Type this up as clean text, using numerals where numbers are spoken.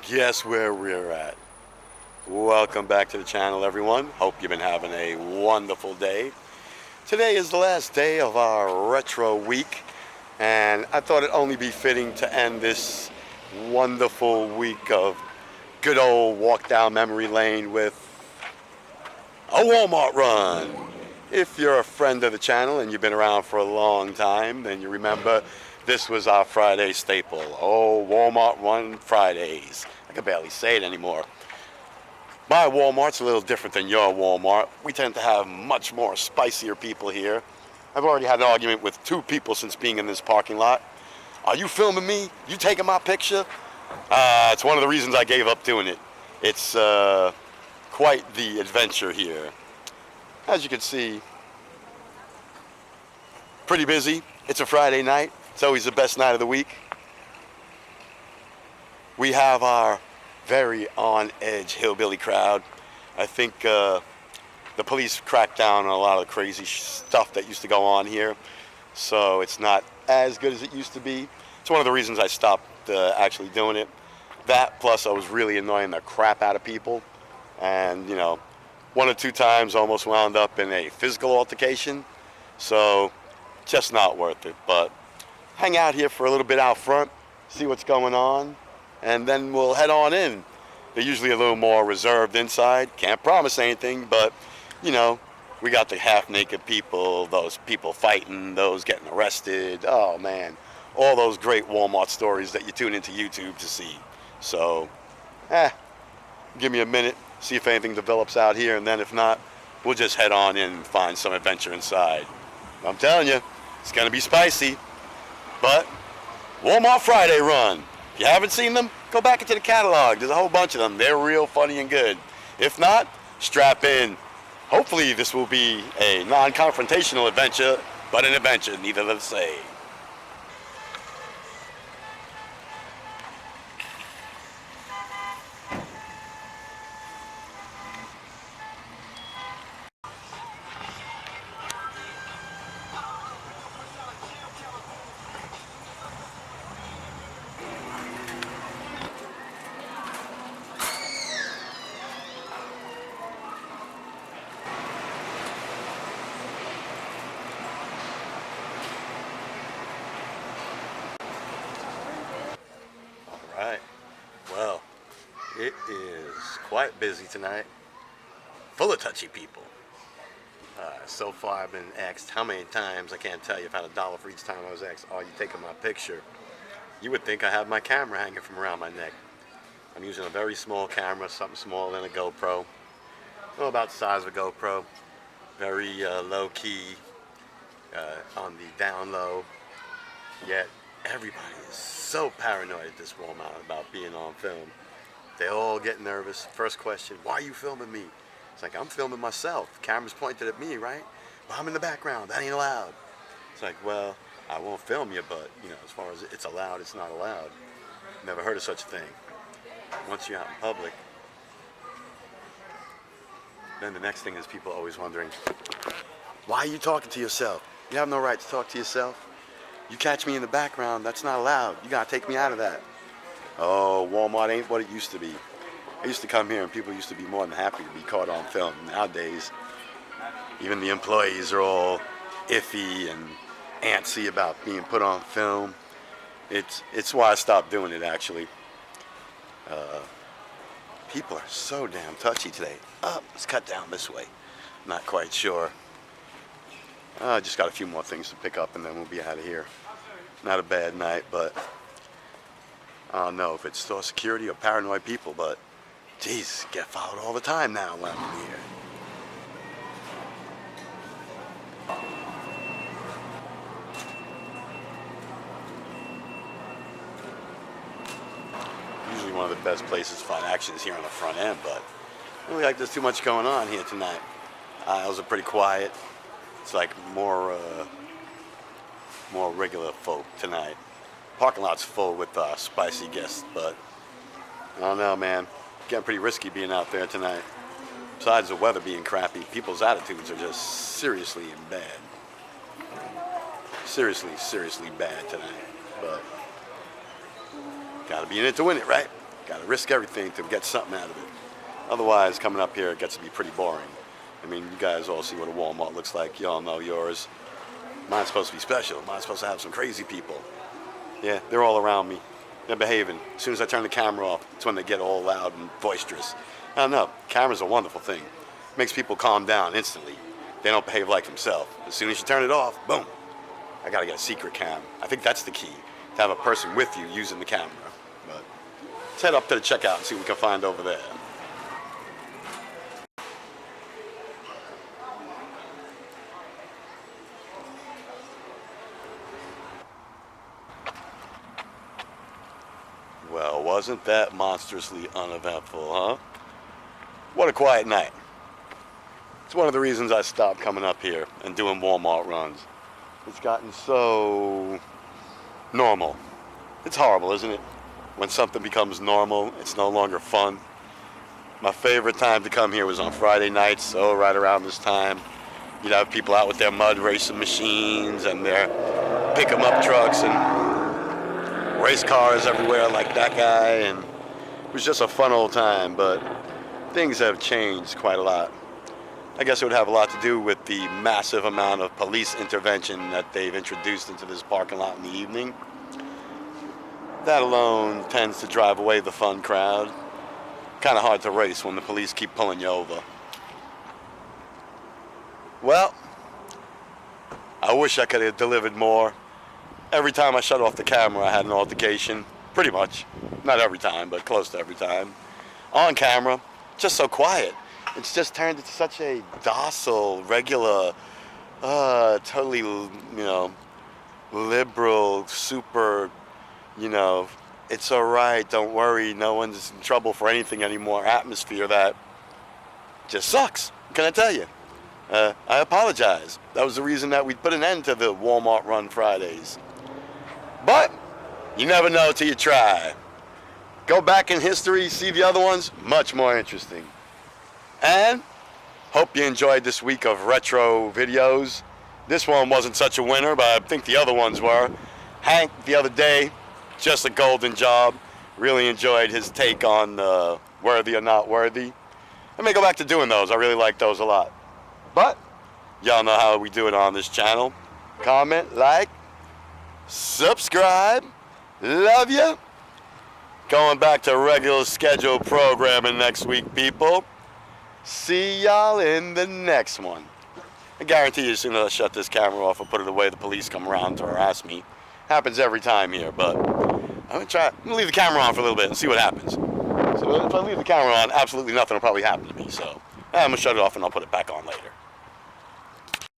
Guess where we're at? Welcome back to the channel, everyone. Hope you've been having a wonderful day. Today is the last day of our retro week, and I thought it'd only be fitting to end this wonderful week of good old walk down memory lane with a Walmart run. If you're a friend of the channel and you've been around for a long time, then you remember this was our Friday staple. Oh, Walmart run Fridays. I can barely say it anymore. My Walmart's a little different than your Walmart. We tend to have much more spicier people here. I've already had an argument with 2 people since being in this parking lot. Are you filming me? You taking my picture? It's one of the reasons I gave up doing it. It's quite the adventure here. As you can see, pretty busy. It's a Friday night. It's always the best night of the week. We have our very on-edge hillbilly crowd. I think the police cracked down on a lot of the crazy stuff that used to go on here, so it's not as good as it used to be. It's one of the reasons I stopped actually doing it. That, plus I was really annoying the crap out of people, and you know, 1 or 2 times almost wound up in a physical altercation, so just not worth it. But hang out here for a little bit out front, see what's going on, and then we'll head on in. They're usually a little more reserved inside. Can't promise anything, but you know, we got the half-naked people, those people fighting, those getting arrested. Oh man, all those great Walmart stories that you tune into YouTube to see. So, give me a minute, see if anything develops out here, and then if not, we'll just head on in and find some adventure inside. I'm telling you, it's gonna be spicy. But Walmart Friday run. If you haven't seen them, go back into the catalog. There's a whole bunch of them. They're real funny and good. If not, strap in. Hopefully this will be a non-confrontational adventure, but an adventure, neither the same. All right. Well, it is quite busy tonight. Full of touchy people. So far I've been asked how many times, I can't tell you, I've had $1 for each time I was asked, are you taking my picture? You would think I have my camera hanging from around my neck. I'm using a very small camera, something smaller than a GoPro. Well, about the size of a GoPro. Very low key, on the down low. Yet everybody is so paranoid at this Walmart about being on film. They all get nervous. First question, why are you filming me? It's like, I'm filming myself. The camera's pointed at me, right? Well, I'm in the background. That ain't allowed. It's like, well, I won't film you, but, you know, as far as it's allowed, it's not allowed. Never heard of such a thing. Once you're out in public, then the next thing is people always wondering, why are you talking to yourself? You have no right to talk to yourself. You catch me in the background, that's not allowed. You gotta take me out of that. Oh, Walmart ain't what it used to be. I used to come here and people used to be more than happy to be caught on film. Nowadays, even the employees are all iffy and antsy about being put on film. It's why I stopped doing it, actually. People are so damn touchy today. Let's cut down this way. Not quite sure. I just got a few more things to pick up and then we'll be out of here. Not a bad night, but I don't know if it's store security or paranoid people, but geez, get followed all the time now when I'm here. Usually one of the best places to find action is here on the front end, but I don't like there's too much going on here tonight. Aisles are pretty quiet. It's like more regular folk tonight. Parking lot's full with spicy guests, but I don't know, man. Getting pretty risky being out there tonight. Besides the weather being crappy, people's attitudes are just seriously bad. Seriously bad tonight. But gotta be in it to win it, right? Got to risk everything to get something out of it. Otherwise, coming up here, it gets to be pretty boring. I mean, you guys all see what a Walmart looks like. You all know yours. Mine's supposed to be special. Mine's supposed to have some crazy people. Yeah, they're all around me. They're behaving. As soon as I turn the camera off, it's when they get all loud and boisterous. I don't know. Camera's a wonderful thing. It makes people calm down instantly. They don't behave like themselves. As soon as you turn it off, boom. I gotta get a secret cam. I think that's the key, to have a person with you using the camera. But let's head up to the checkout and see what we can find over there. Well, wasn't that monstrously uneventful, huh? What a quiet night. It's one of the reasons I stopped coming up here and doing Walmart runs. It's gotten so normal. It's horrible, isn't it? When something becomes normal, it's no longer fun. My favorite time to come here was on Friday nights, right around this time. You'd have people out with their mud racing machines and their pick-em-up trucks and race cars everywhere like that guy, and it was just a fun old time, but things have changed quite a lot. I guess it would have a lot to do with the massive amount of police intervention that they've introduced into this parking lot in the evening. That alone tends to drive away the fun crowd. Kind of hard to race when the police keep pulling you over. Well, I wish I could have delivered more. Every time I shut off the camera, I had an altercation. Pretty much. Not every time, but close to every time. On camera, just so quiet. It's just turned into such a docile, regular, totally, liberal, super, it's all right, don't worry, no one's in trouble for anything anymore atmosphere that just sucks. What can I tell you? I apologize. That was the reason that we put an end to the Walmart Run Fridays. But you never know till you try. Go back in history, see the other ones, much more interesting. And hope you enjoyed this week of retro videos. This one wasn't such a winner, but I think the other ones were. Hank, the other day, just a golden job. Really enjoyed his take on worthy or not worthy. I may go back to doing those. I really like those a lot. But y'all know how we do it on this channel. Comment, like, subscribe. Love you. Going back to regular scheduled programming next week, people. See y'all in the next one. I guarantee you as soon as I shut this camera off or put it away, the police come around to harass me. Happens every time here, but I'm gonna leave the camera on for a little bit and see what happens. So if I leave the camera on, absolutely nothing will probably happen to me. So I'm gonna shut it off and I'll put it back on later.